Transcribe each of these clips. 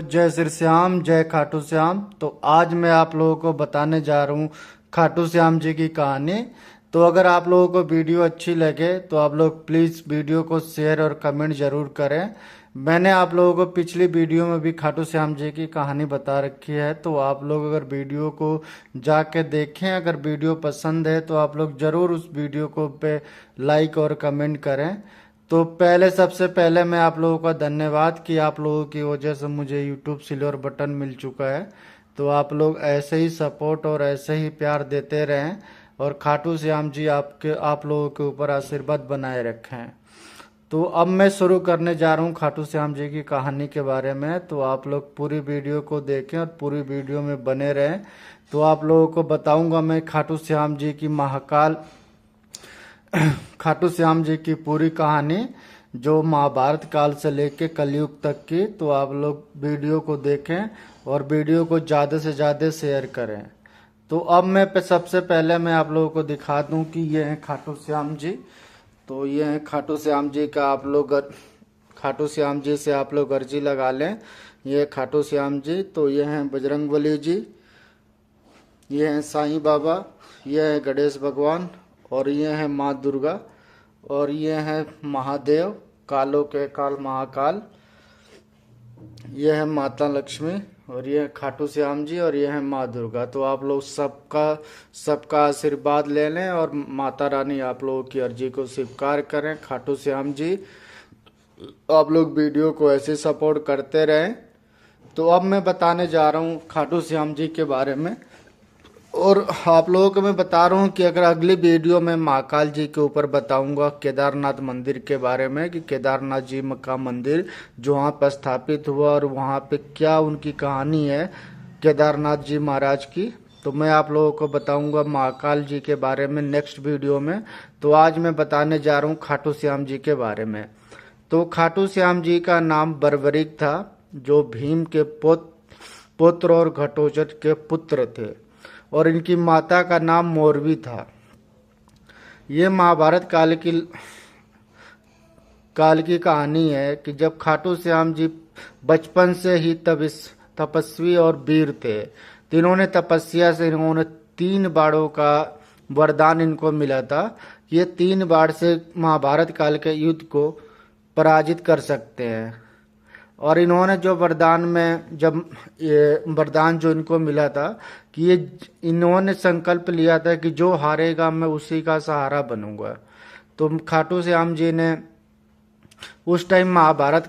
जय श्री श्याम, जय खाटू श्याम। तो आज मैं आप लोगों को बताने जा रहा हूँ खाटू श्याम जी की कहानी। तो अगर आप लोगों को वीडियो अच्छी लगे तो आप लोग प्लीज़ वीडियो को शेयर और कमेंट जरूर करें। मैंने आप लोगों को पिछली वीडियो में भी खाटू श्याम जी की कहानी बता रखी है, तो आप लोग अगर वीडियो को जाके देखें, अगर वीडियो पसंद है तो आप लोग ज़रूर उस वीडियो को पे लाइक और कमेंट करें। तो सबसे पहले मैं आप लोगों का धन्यवाद कि आप लोगों की वजह से मुझे यूट्यूब सिल्वर बटन मिल चुका है। तो आप लोग ऐसे ही सपोर्ट और ऐसे ही प्यार देते रहें और खाटू श्याम जी आप लोगों के ऊपर आशीर्वाद बनाए रखें। तो अब मैं शुरू करने जा रहा हूँ खाटू श्याम जी की कहानी के बारे में। तो आप लोग पूरी वीडियो को देखें और पूरी वीडियो में बने रहें। तो आप लोगों को बताऊंगा मैं खाटू श्याम जी की खाटू श्याम जी की पूरी कहानी, जो महाभारत काल से लेके कलयुग तक की। तो आप लोग वीडियो को देखें और वीडियो को ज़्यादा से ज़्यादा शेयर करें। तो अब सबसे पहले मैं आप लोगों को दिखा दूं कि ये हैं खाटू श्याम जी। तो ये हैं खाटू श्याम जी का खाटू श्याम जी से आप लोग अर्जी लगा लें। ये खाटू श्याम जी। तो ये हैं बजरंगबली जी, ये हैं साईं बाबा, ये है गणेश भगवान, और ये है माँ दुर्गा, और ये है महादेव, कालों के काल महाकाल, ये है माता लक्ष्मी, और ये है खाटू श्याम जी, और ये है माँ दुर्गा। तो आप लोग सबका आशीर्वाद ले लें और माता रानी आप लोगों की अर्जी को स्वीकार करें। खाटू श्याम जी, आप लोग वीडियो को ऐसे सपोर्ट करते रहें। तो अब मैं बताने जा रहा हूँ खाटू श्याम जी के बारे में, और आप लोगों को मैं बता रहा हूँ कि अगर अगली वीडियो में महाकाल जी के ऊपर बताऊंगा केदारनाथ मंदिर के बारे में, कि केदारनाथ जी का मंदिर जो वहाँ पर स्थापित हुआ और वहाँ पे क्या उनकी कहानी है केदारनाथ जी महाराज की, तो मैं आप लोगों को बताऊंगा महाकाल जी के बारे में नेक्स्ट वीडियो में। तो आज मैं बताने जा रहा हूँ खाटू श्याम जी के बारे में। तो खाटू श्याम जी का नाम बर्बरिक था, जो भीम के पुत्र और घटोत्कच के पुत्र थे, और इनकी माता का नाम मोरवी था। ये महाभारत काल की कहानी है कि जब खाटू श्याम जी बचपन से ही तपस्वी और वीर थे, तो इन्होंने तपस्या से इन्होंने 3 बाणों का वरदान इनको मिला था। ये 3 बाण से महाभारत काल के युद्ध को पराजित कर सकते हैं। और इन्होंने जो वरदान जो इनको मिला था कि इन्होंने संकल्प लिया था कि जो हारेगा मैं उसी का सहारा बनूंगा। तो खाटू श्याम जी ने उस टाइम महाभारत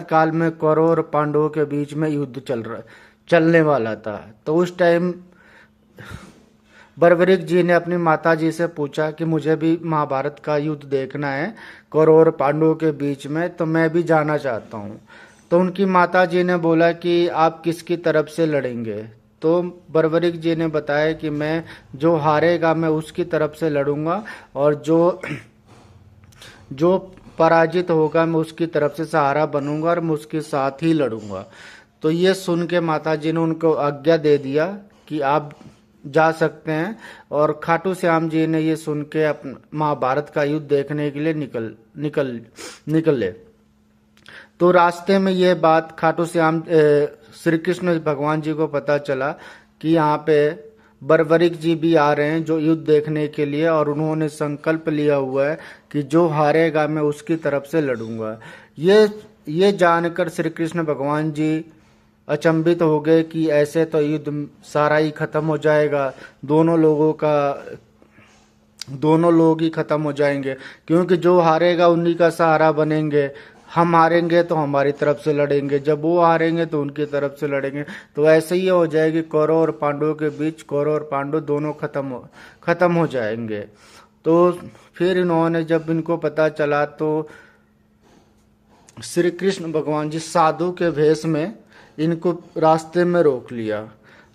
काल में कौरव और पांडवों के बीच में युद्ध चलने वाला था। तो उस टाइम बर्बरिक जी ने अपनी माता जी से पूछा कि मुझे भी महाभारत का युद्ध देखना है कौरव और पांडवों के बीच में, तो मैं भी जाना चाहता हूँ। तो उनकी माता जी ने बोला कि आप किसकी तरफ से लड़ेंगे। तो बर्बरिक जी ने बताया कि मैं जो हारेगा मैं उसकी तरफ से लड़ूंगा, और जो पराजित होगा मैं उसकी तरफ से सहारा बनूंगा और मैं उसके साथ ही लड़ूंगा। तो ये सुन के माता जी ने उनको आज्ञा दे दिया कि आप जा सकते हैं। और खाटू श्याम जी ने ये सुन के महाभारत का युद्ध देखने के लिए निकले। तो रास्ते में ये बात श्री कृष्ण भगवान जी को पता चला कि यहाँ पे बर्बरिक जी भी आ रहे हैं जो युद्ध देखने के लिए, और उन्होंने संकल्प लिया हुआ है कि जो हारेगा मैं उसकी तरफ से लड़ूंगा। ये जानकर श्री कृष्ण भगवान जी अचंभित हो गए कि ऐसे तो युद्ध सारा ही खत्म हो जाएगा, दोनों लोग ही खत्म हो जाएंगे, क्योंकि जो हारेगा उन्हीं का सहारा बनेंगे। हम हारेंगे तो हमारी तरफ से लड़ेंगे, जब वो हारेंगे तो उनकी तरफ से लड़ेंगे। तो ऐसे ही हो जाएगी कौरव और पांडवों के बीच, कौरव और पांडव दोनों खत्म हो जाएंगे। तो फिर जब इनको पता चला तो श्री कृष्ण भगवान जी साधु के भेष में इनको रास्ते में रोक लिया।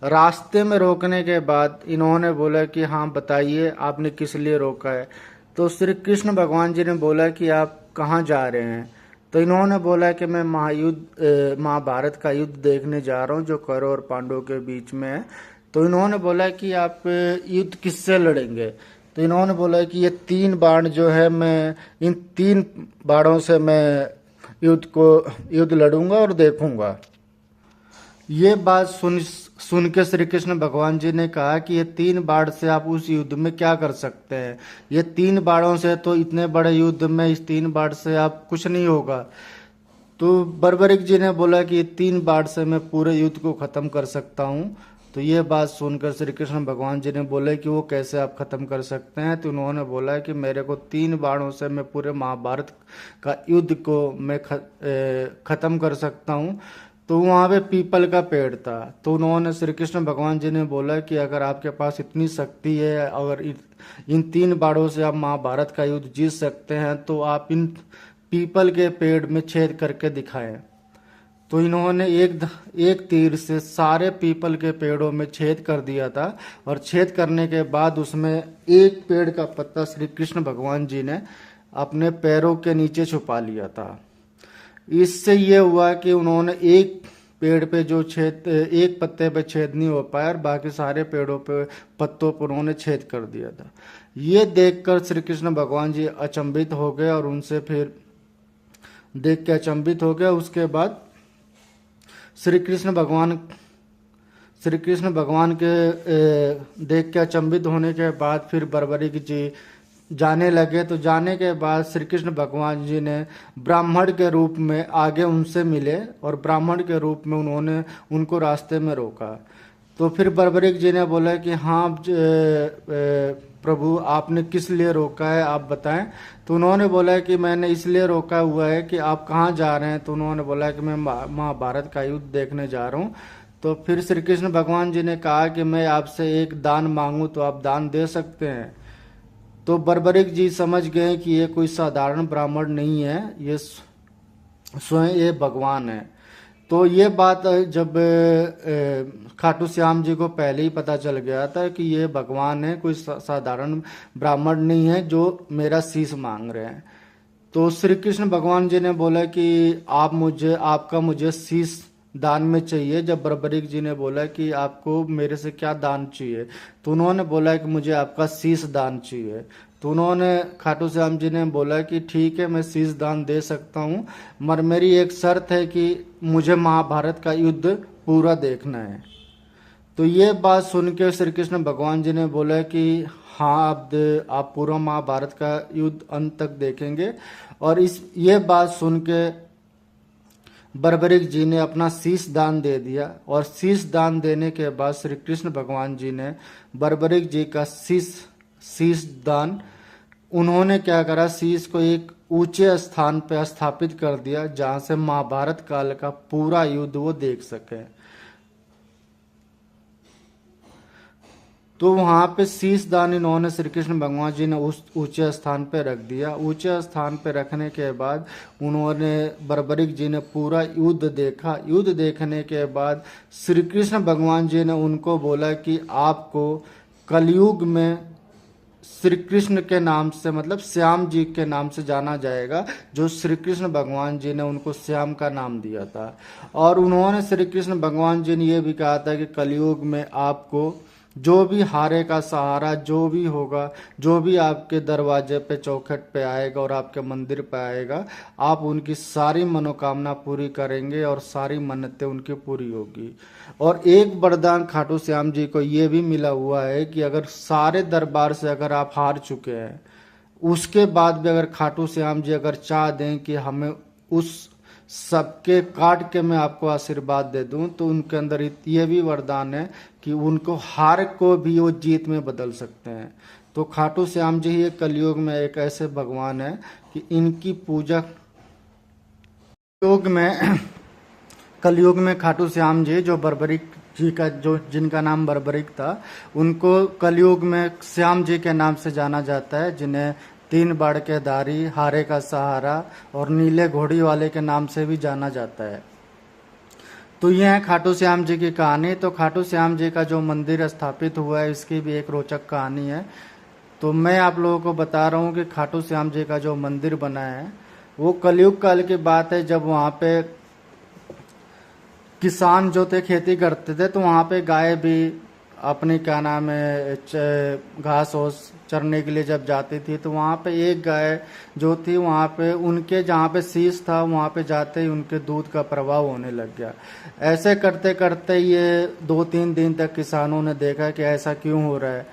रास्ते में रोकने के बाद इन्होंने बोला कि हाँ बताइए आपने किस लिए रोका है। तो श्री कृष्ण भगवान जी ने बोला कि आप कहाँ जा रहे हैं। तो इन्होंने बोला कि मैं महाभारत का युद्ध देखने जा रहा हूँ जो कौरव और पांडवों के बीच में है। तो इन्होंने बोला कि आप युद्ध किससे लड़ेंगे। तो तो इन्होंने बोला कि ये 3 बाण जो है, मैं इन 3 बाणों से मैं युद्ध लड़ूंगा और देखूंगा। ये बात सुन के श्री कृष्ण भगवान जी ने कहा कि ये 3 बाण से आप उस युद्ध में क्या कर सकते हैं, ये 3 बाणों से तो इतने बड़े युद्ध में इस 3 बाण से आप कुछ नहीं होगा। तो बर्बरिक जी ने बोला कि 3 बाण से मैं पूरे युद्ध को खत्म कर सकता हूँ। तो ये बात सुनकर श्री कृष्ण भगवान जी ने बोले कि वो कैसे आप खत्म कर सकते हैं। तो उन्होंने बोला कि मेरे को 3 बाणों से मैं पूरे महाभारत का युद्ध को मैं खत्म कर सकता हूँ। तो वहाँ पे पीपल का पेड़ था। तो उन्होंने श्री कृष्ण भगवान जी ने बोला कि अगर आपके पास इतनी शक्ति है, अगर इन 3 बाणों से आप महाभारत का युद्ध जीत सकते हैं, तो आप इन पीपल के पेड़ में छेद करके दिखाएं। तो इन्होंने एक तीर से सारे पीपल के पेड़ों में छेद कर दिया था, और छेद करने के बाद उसमें एक पेड़ का पत्ता श्री कृष्ण भगवान जी ने अपने पैरों के नीचे छुपा लिया था। इससे ये हुआ कि उन्होंने एक पेड़ पे जो छेद, एक पत्ते पे छेद नहीं हो पाया, और बाकी सारे पेड़ों पे पत्तों पर उन्होंने छेद कर दिया था। ये देखकर श्री कृष्ण भगवान जी अचंभित हो गए, और उनसे फिर देख के अचंभित हो गए। उसके बाद श्री कृष्ण भगवान के देख के अचंभित होने के बाद फिर बर्बरिक जी जाने लगे। तो जाने के बाद श्री कृष्ण भगवान जी ने ब्राह्मण के रूप में आगे उनसे मिले, और ब्राह्मण के रूप में उन्होंने उनको रास्ते में रोका। तो फिर बर्बरिक जी ने बोला कि हाँ प्रभु, आपने किस लिए रोका है, आप बताएं। तो उन्होंने बोला कि मैंने इसलिए रोका हुआ है कि आप कहाँ जा रहे हैं। तो उन्होंने बोला कि मैं महाभारत का युद्ध देखने जा रहा हूँ। तो फिर श्री कृष्ण भगवान जी ने कहा कि मैं आपसे एक दान मांगूं तो आप दान दे सकते हैं। तो बर्बरिक जी समझ गए कि ये कोई साधारण ब्राह्मण नहीं है, ये स्वयं ये भगवान है। तो ये बात जब खाटू श्याम जी को पहले ही पता चल गया था कि ये भगवान है, कोई साधारण ब्राह्मण नहीं है जो मेरा शीश मांग रहे हैं। तो श्री कृष्ण भगवान जी ने बोला कि आपका मुझे शीश दान में चाहिए। जब बर्बरिक जी ने बोला कि आपको मेरे से क्या दान चाहिए, तो उन्होंने बोला कि मुझे आपका शीश दान चाहिए। तो उन्होंने खाटू श्याम जी ने बोला कि ठीक है, मैं शीश दान दे सकता हूँ, मगर मेरी एक शर्त है कि मुझे महाभारत का युद्ध पूरा देखना है। तो ये बात सुन के श्री कृष्ण भगवान जी ने बोला कि हाँ, आप पूरा महाभारत का युद्ध अंत तक देखेंगे। और ये बात सुन के बर्बरिक जी ने अपना शीश दान दे दिया। और शीश दान देने के बाद श्री कृष्ण भगवान जी ने बर्बरिक जी का शीश दान, उन्होंने क्या करा, शीश को एक ऊंचे स्थान पर स्थापित कर दिया जहां से महाभारत काल का पूरा युद्ध वो देख सके। तो वहां पे शीश दान इन्होंने श्री कृष्ण भगवान जी ने उस ऊंचे स्थान पे रख दिया। ऊंचे स्थान पे रखने के बाद उन्होंने बर्बरिक जी ने पूरा युद्ध देखा। युद्ध देखने के बाद श्री कृष्ण भगवान जी ने उनको बोला कि आपको कलयुग में श्री कृष्ण के नाम से, मतलब श्याम जी के नाम से जाना जाएगा, जो श्री कृष्ण भगवान जी ने उनको श्याम का नाम दिया था। और उन्होंने श्री कृष्ण भगवान जी ने यह भी कहा था कि कलयुग में आपको जो भी हारे का सहारा, जो भी होगा, जो भी आपके दरवाजे पे, चौखट पे आएगा और आपके मंदिर पे आएगा, आप उनकी सारी मनोकामना पूरी करेंगे और सारी मन्नतें उनकी पूरी होगी। और एक वरदान खाटू श्याम जी को ये भी मिला हुआ है कि अगर सारे दरबार से अगर आप हार चुके हैं, उसके बाद भी अगर खाटू श्याम जी अगर चाह दें कि हमें उस सबके काट के मैं आपको आशीर्वाद दे दूं, तो उनके अंदर ये भी वरदान है कि उनको हार को भी वो जीत में बदल सकते हैं। तो खाटू श्याम जी ही कलयुग में एक ऐसे भगवान है कि इनकी पूजा कलयुग में खाटू श्याम जी, जो बर्बरिक जी का, जो जिनका नाम बर्बरिक था, उनको कलयुग में श्याम जी के नाम से जाना जाता है, जिन्हें 3 बाड़ के धारी, हारे का सहारा और नीले घोड़ी वाले के नाम से भी जाना जाता है। तो यह है खाटू श्याम जी की कहानी। तो खाटू श्याम जी का जो मंदिर स्थापित हुआ है, इसकी भी एक रोचक कहानी है। तो मैं आप लोगों को बता रहा हूँ कि खाटू श्याम जी का जो मंदिर बना है, वो कलयुग काल की बात है, जब वहाँ पे किसान जो थे खेती करते थे, तो वहाँ पे गाय भी अपनी क्या नाम है घास ओस चरने के लिए जब जाती थी, तो वहाँ पे एक गाय जो थी, वहाँ पे उनके जहाँ पे शीश था वहाँ पे जाते ही उनके दूध का प्रभाव होने लग गया। ऐसे करते करते ये 2-3 दिन तक किसानों ने देखा कि ऐसा क्यों हो रहा है।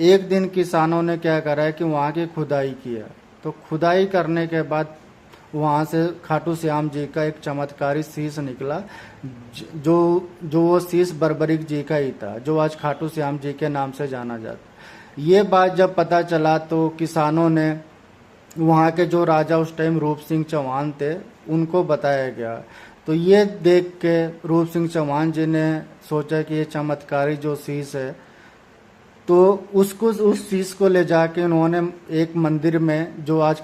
एक दिन किसानों ने क्या करा है कि वहाँ की खुदाई किया, तो खुदाई करने के बाद वहाँ से खाटू श्याम जी का एक चमत्कारी शीश निकला, जो जो वो शीश बर्बरीक जी का ही था, जो आज खाटू श्याम जी के नाम से जाना जाता। ये बात जब पता चला तो किसानों ने, वहाँ के जो राजा उस टाइम रूप सिंह चौहान थे, उनको बताया गया। तो ये देख के रूप सिंह चौहान जी ने सोचा कि ये चमत्कारी जो शीश है, तो उस शीश को ले जाके उन्होंने एक मंदिर में, जो आज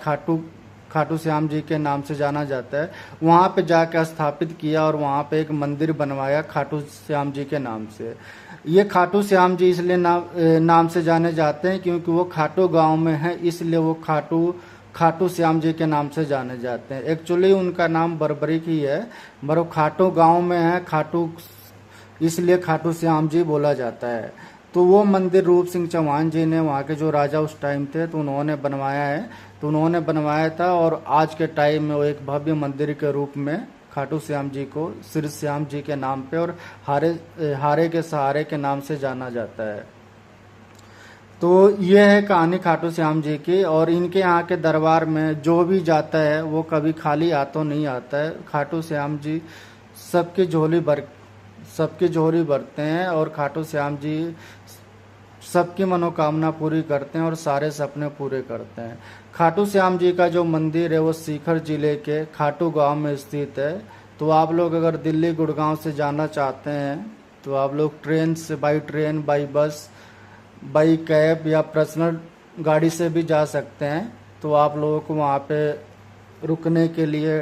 खाटू श्याम जी के नाम से जाना जाता है, वहाँ पे जाकर स्थापित किया और वहाँ पे एक मंदिर बनवाया खाटू श्याम जी के नाम से। ये खाटू श्याम जी इसलिए नाम से जाने जाते हैं क्योंकि वो खाटू गांव में है, इसलिए वो खाटू श्याम जी के नाम से जाने जाते हैं। एक्चुअली उनका नाम बर्बरीक ही है, मगर खाटू गांव में है, खाटू इसलिए खाटू श्याम जी बोला जाता है। तो वो मंदिर रूप सिंह चौहान जी ने, वहाँ के जो राजा उस टाइम थे, तो उन्होंने बनवाया है। तो उन्होंने बनवाया था और आज के टाइम में वो एक भव्य मंदिर के रूप में खाटू श्याम जी को श्री श्याम जी के नाम पे और हारे के सहारे के नाम से जाना जाता है। तो ये है कहानी खाटू श्याम जी की। और इनके यहाँ के दरबार में जो भी जाता है वो कभी खाली हाथों नहीं आता है। खाटू श्याम जी सबकी झोली भरते हैं और खाटू श्याम जी सबकी मनोकामना पूरी करते हैं और सारे सपने पूरे करते हैं। खाटू श्याम जी का जो मंदिर है वो सीकर जिले के खाटू गांव में स्थित है। तो आप लोग अगर दिल्ली गुड़गांव से जाना चाहते हैं तो आप लोग ट्रेन से, by train, by bus, by cab या पर्सनल गाड़ी से भी जा सकते हैं। तो आप लोगों को वहाँ पे रुकने के लिए,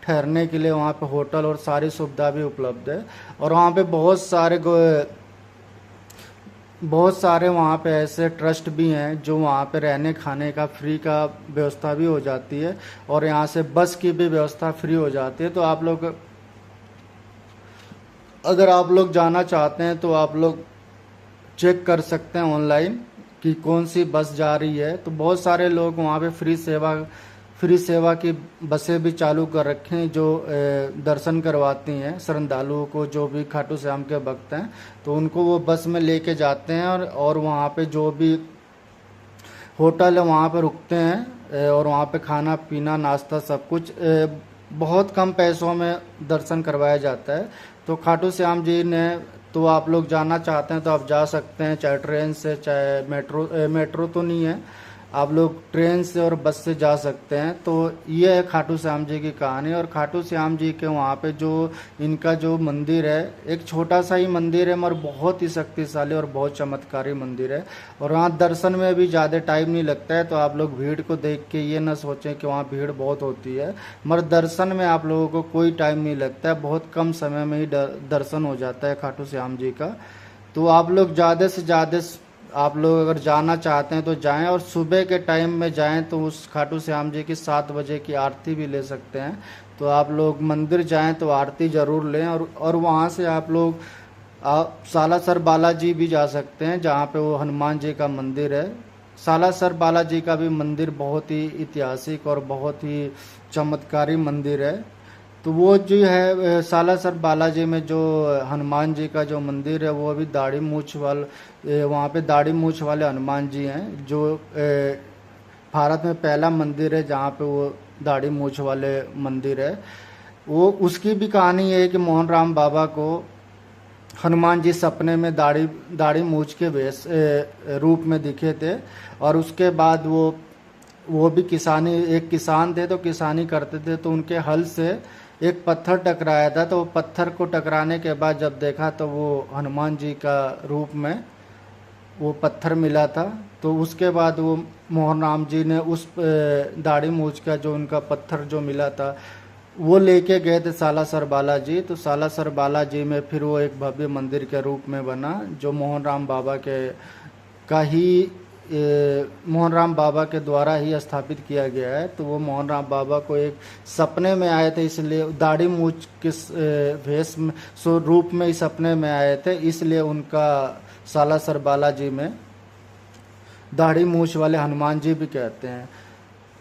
ठहरने के लिए वहाँ पे होटल और सारी सुविधा भी उपलब्ध है। और वहाँ पे बहुत सारे वहाँ पे ऐसे ट्रस्ट भी हैं जो वहाँ पे रहने खाने का फ्री का व्यवस्था भी हो जाती है और यहाँ से बस की भी व्यवस्था फ्री हो जाती है। तो आप लोग, अगर आप लोग जाना चाहते हैं तो आप लोग चेक कर सकते हैं ऑनलाइन कि कौन सी बस जा रही है। तो बहुत सारे लोग वहाँ पे फ्री सेवा की बसें भी चालू कर रखे हैं जो दर्शन करवाती हैं श्रद्धालुओं को, जो भी खाटू श्याम के भक्त हैं। तो उनको वो बस में लेके जाते हैं और वहाँ पे जो भी होटल है वहाँ पे रुकते हैं और वहाँ पे खाना पीना नाश्ता सब कुछ बहुत कम पैसों में दर्शन करवाया जाता है। तो खाटू श्याम जी ने, तो आप लोग जाना चाहते हैं तो आप जा सकते हैं, चाहे ट्रेन से, चाहे मेट्रो तो नहीं है, आप लोग ट्रेन से और बस से जा सकते हैं। तो ये है खाटू श्याम जी की कहानी। और खाटू श्याम जी के वहाँ पे जो इनका जो मंदिर है, एक छोटा सा ही मंदिर है मगर बहुत ही शक्तिशाली और बहुत चमत्कारी मंदिर है। और वहाँ दर्शन में भी ज़्यादा टाइम नहीं लगता है। तो आप लोग भीड़ को देख के ये ना सोचें कि वहाँ भीड़ बहुत होती है, मगर दर्शन में आप लोगों को कोई टाइम नहीं लगता है, बहुत कम समय में ही दर्शन हो जाता है खाटू श्याम जी का। तो आप लोग ज़्यादा से ज़्यादा, आप लोग अगर जाना चाहते हैं तो जाएं और सुबह के टाइम में जाएं तो उस खाटू श्याम जी की 7 बजे की आरती भी ले सकते हैं। तो आप लोग मंदिर जाएं तो आरती ज़रूर लें। और वहाँ से आप लोग सालासर बालाजी भी जा सकते हैं, जहाँ पे वो हनुमान जी का मंदिर है। सालासर बालाजी का भी मंदिर बहुत ही ऐतिहासिक और बहुत ही चमत्कारी मंदिर है। तो वो जो है सालासर बालाजी में जो हनुमान जी का जो मंदिर है वो अभी दाढ़ी मूछ वाले, वहाँ पे दाढ़ी मूछ वाले हनुमान जी हैं, जो भारत में पहला मंदिर है जहाँ पे वो दाढ़ी मूछ वाले मंदिर है। वो उसकी भी कहानी है कि मोहन राम बाबा को हनुमान जी सपने में दाढ़ी मूछ के रूप में दिखे थे। और उसके बाद वो भी एक किसान थे, तो किसानी करते थे। तो उनके हल से एक पत्थर टकराया था। तो वो पत्थर को टकराने के बाद जब देखा तो वो हनुमान जी का रूप में वो पत्थर मिला था। तो उसके बाद वो मोहन राम जी ने उस दाढ़ी मूछ का जो उनका पत्थर जो मिला था वो लेके गए थे सालासर बालाजी। तो सालासर बालाजी में फिर वो एक भव्य मंदिर के रूप में बना, जो मोहन राम बाबा के द्वारा ही स्थापित किया गया है। तो वो मोहन राम बाबा को एक सपने में आए थे, इसलिए दाढ़ी मूछ के भेष में रूप में ही सपने में आए थे, इसलिए उनका सालासर बालाजी में दाढ़ी मूछ वाले हनुमान जी भी कहते हैं।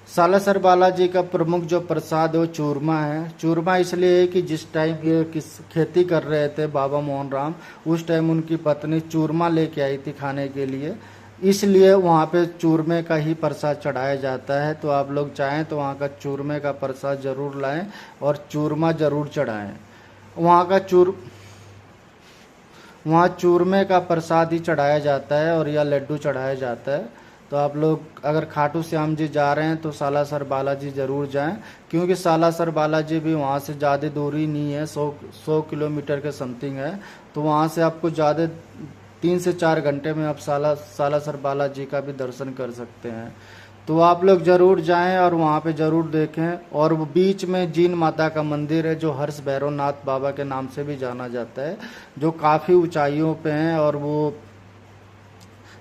सालासर बालाजी का प्रमुख जो प्रसाद है वो चूरमा है। चूरमा इसलिए है कि जिस टाइम ये किस खेती कर रहे थे बाबा मोहन राम, उस टाइम उनकी पत्नी चूरमा लेके आई थी खाने के लिए, इसलिए वहाँ पे चूरमे का ही प्रसाद चढ़ाया जाता है। तो आप लोग चाहें तो वहाँ का चूरमे का प्रसाद जरूर लाएं और चूरमा जरूर चढ़ाएं। वहाँ चूरमे का प्रसाद ही चढ़ाया जाता है और या लड्डू चढ़ाया जाता है। तो आप लोग अगर खाटू श्याम जी जा रहे हैं तो सालासर बालाजी जरूर जाएं, क्योंकि सालासर बालाजी भी वहाँ से ज़्यादा दूरी नहीं है, 100 किलोमीटर के समथिंग है। तो वहाँ से आपको ज़्यादा 3 से 4 घंटे में आप सालासर बालाजी का भी दर्शन कर सकते हैं। तो आप लोग जरूर जाएं और वहाँ पे जरूर देखें। और वो बीच में जीन माता का मंदिर है जो हर्ष भैरवनाथ बाबा के नाम से भी जाना जाता है, जो काफ़ी ऊंचाइयों पे हैं और वो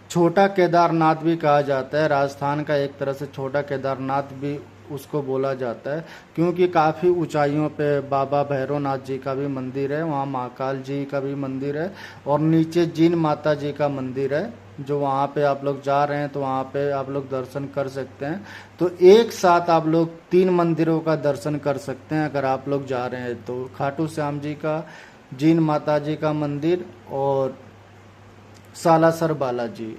छोटा केदारनाथ भी कहा जाता है। राजस्थान का एक तरह से छोटा केदारनाथ भी उसको बोला जाता है, क्योंकि काफ़ी ऊंचाइयों पे बाबा भैरवनाथ जी का भी मंदिर है, वहाँ महाकाल जी का भी मंदिर है और नीचे जीन माता जी का मंदिर है, जो वहाँ पे आप लोग जा रहे हैं तो वहाँ पे आप लोग दर्शन कर सकते हैं। तो एक साथ आप लोग 3 मंदिरों का दर्शन कर सकते हैं अगर आप लोग जा रहे हैं तो, खाटू श्याम जी का, जीन माता जी का मंदिर और सालासर बालाजी।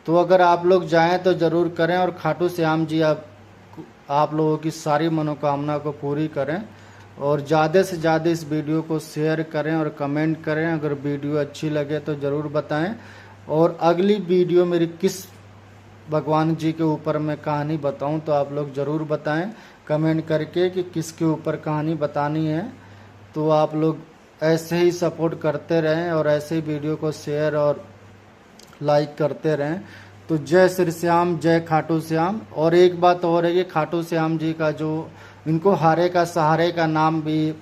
तो अगर आप लोग जाएं तो ज़रूर करें और खाटू श्याम जी आप लोगों की सारी मनोकामना को पूरी करें। और ज़्यादा से ज़्यादा इस वीडियो को शेयर करें और कमेंट करें। अगर वीडियो अच्छी लगे तो ज़रूर बताएं। और अगली वीडियो मेरी किस भगवान जी के ऊपर मैं कहानी बताऊं तो आप लोग ज़रूर बताएं कमेंट करके कि किसके ऊपर कहानी बतानी है। तो आप लोग ऐसे ही सपोर्ट करते रहें और ऐसे ही वीडियो को शेयर और लाइक करते रहें। तो जय श्री श्याम, जय खाटू श्याम। और एक बात और है कि खाटू श्याम जी का जो इनको हारे का सहारे का नाम भी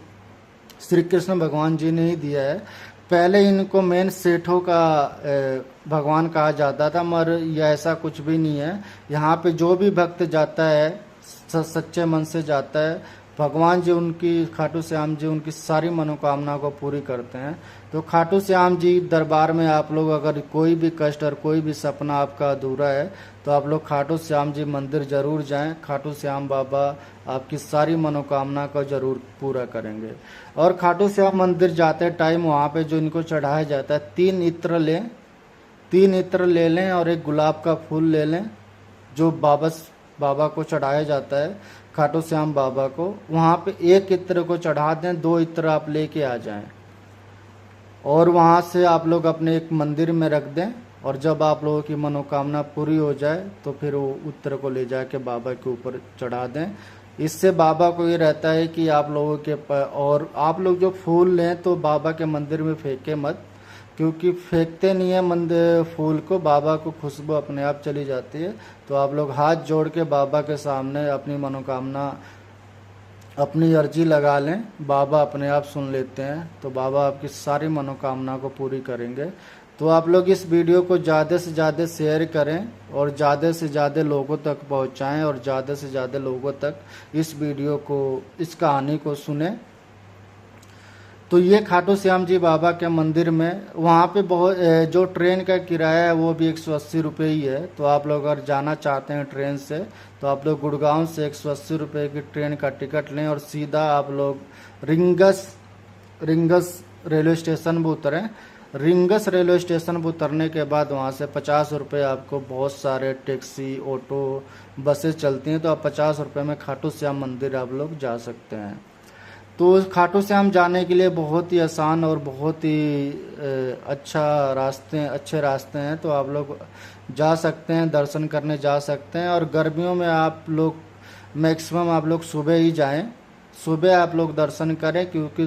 श्री कृष्ण भगवान जी ने ही दिया है। पहले इनको मेन सेठों का भगवान कहा जाता था, मगर यह ऐसा कुछ भी नहीं है। यहाँ पे जो भी भक्त जाता है सच्चे मन से जाता है, भगवान जी उनकी, खाटू श्याम जी उनकी सारी मनोकामना को पूरी करते हैं। तो खाटू श्याम जी दरबार में आप लोग अगर कोई भी कष्ट और कोई भी सपना आपका अधूरा है तो आप लोग खाटू श्याम जी मंदिर जरूर जाएं। खाटू श्याम बाबा आपकी सारी मनोकामना को जरूर पूरा करेंगे। और खाटू श्याम मंदिर जाते टाइम वहाँ पे जो इनको चढ़ाया जाता है 3 इत्र लें, 3 इत्र ले लें और एक गुलाब का फूल ले लें जो बाबा को चढ़ाया जाता है, खाटू श्याम बाबा को। वहाँ पे 1 इत्र को चढ़ा दें, 2 इत्र आप लेके आ जाएं और वहाँ से आप लोग अपने एक मंदिर में रख दें। और जब आप लोगों की मनोकामना पूरी हो जाए तो फिर वो उत्तर को ले जाके बाबा के ऊपर चढ़ा दें। इससे बाबा को ये रहता है कि आप लोगों के और आप लोग जो फूल लें तो बाबा के मंदिर में फेंके मत, क्योंकि फेंकते नहीं है मंदिर फूल को, बाबा को खुशबू अपने आप चली जाती है। तो आप लोग हाथ जोड़ के बाबा के सामने अपनी मनोकामना, अपनी अर्जी लगा लें, बाबा अपने आप सुन लेते हैं। तो बाबा आपकी सारी मनोकामना को पूरी करेंगे। तो आप लोग इस वीडियो को ज़्यादा से ज़्यादा शेयर करें और ज़्यादा से ज़्यादा लोगों तक पहुंचाएं और ज़्यादा से ज़्यादा लोगों तक इस वीडियो को, इस कहानी को सुने। तो ये खाटू श्याम जी बाबा के मंदिर में वहाँ पे बहुत जो ट्रेन का किराया है वो भी 180 रुपये ही है। तो आप लोग अगर जाना चाहते हैं ट्रेन से तो आप लोग गुड़गांव से 180 रुपये की ट्रेन का टिकट लें और सीधा आप लोग रिंगस रेलवे स्टेशन पर उतरें। रिंगस रेलवे स्टेशन पर उतरने के बाद वहाँ से 50 रुपये आपको बहुत सारे टैक्सी, ऑटो, बसेस चलती हैं। तो आप 50 रुपये में खाटू श्याम मंदिर आप लोग जा सकते हैं। तो खाटू श्याम जाने के लिए बहुत ही आसान और बहुत ही अच्छे रास्ते हैं। तो आप लोग जा सकते हैं, दर्शन करने जा सकते हैं। और गर्मियों में आप लोग मैक्सिमम आप लोग सुबह ही जाएं, सुबह आप लोग दर्शन करें, क्योंकि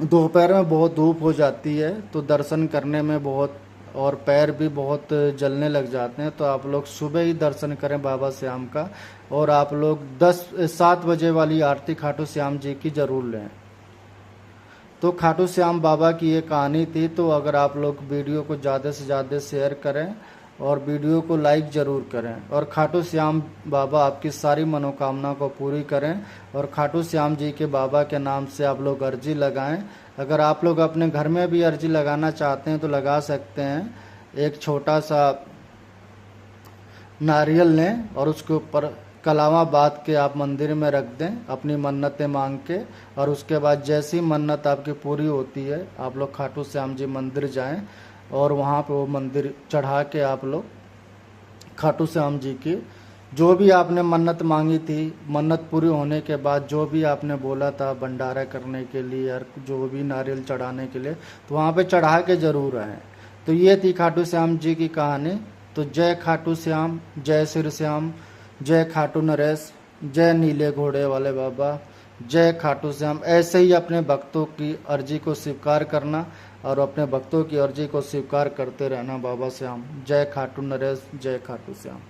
दोपहर में बहुत धूप हो जाती है तो दर्शन करने में बहुत, और पैर भी बहुत जलने लग जाते हैं। तो आप लोग सुबह ही दर्शन करें बाबा श्याम का। और आप लोग 7 बजे वाली आरती खाटू श्याम जी की जरूर लें। तो खाटू श्याम बाबा की ये कहानी थी। तो अगर आप लोग वीडियो को ज़्यादा से ज़्यादा शेयर करें और वीडियो को लाइक ज़रूर करें। और खाटू श्याम बाबा आपकी सारी मनोकामना को पूरी करें। और खाटू श्याम जी के बाबा के नाम से आप लोग अर्जी लगाएं। अगर आप लोग अपने घर में भी अर्जी लगाना चाहते हैं तो लगा सकते हैं। एक छोटा सा नारियल लें और उसके ऊपर कलावा बांध के आप मंदिर में रख दें अपनी मन्नतें मांग के। और उसके बाद जैसी मन्नत आपकी पूरी होती है आप लोग खाटू श्याम जी मंदिर जाएं और वहाँ पे वो मंदिर चढ़ा के आप लोग खाटू श्याम जी की जो भी आपने मन्नत मांगी थी, मन्नत पूरी होने के बाद जो भी आपने बोला था भंडारा करने के लिए और जो भी नारियल चढ़ाने के लिए, तो वहाँ पे चढ़ा के जरूर आएँ। तो ये थी खाटू श्याम जी की कहानी। तो जय खाटू श्याम, जय श्री श्याम, जय खाटू नरेश, जय नीले घोड़े वाले बाबा, जय खाटू श्याम। ऐसे ही अपने भक्तों की अर्जी को स्वीकार करना और अपने भक्तों की अर्जी को स्वीकार करते रहना बाबा श्याम। जय खाटू नरेश, जय खाटू श्याम।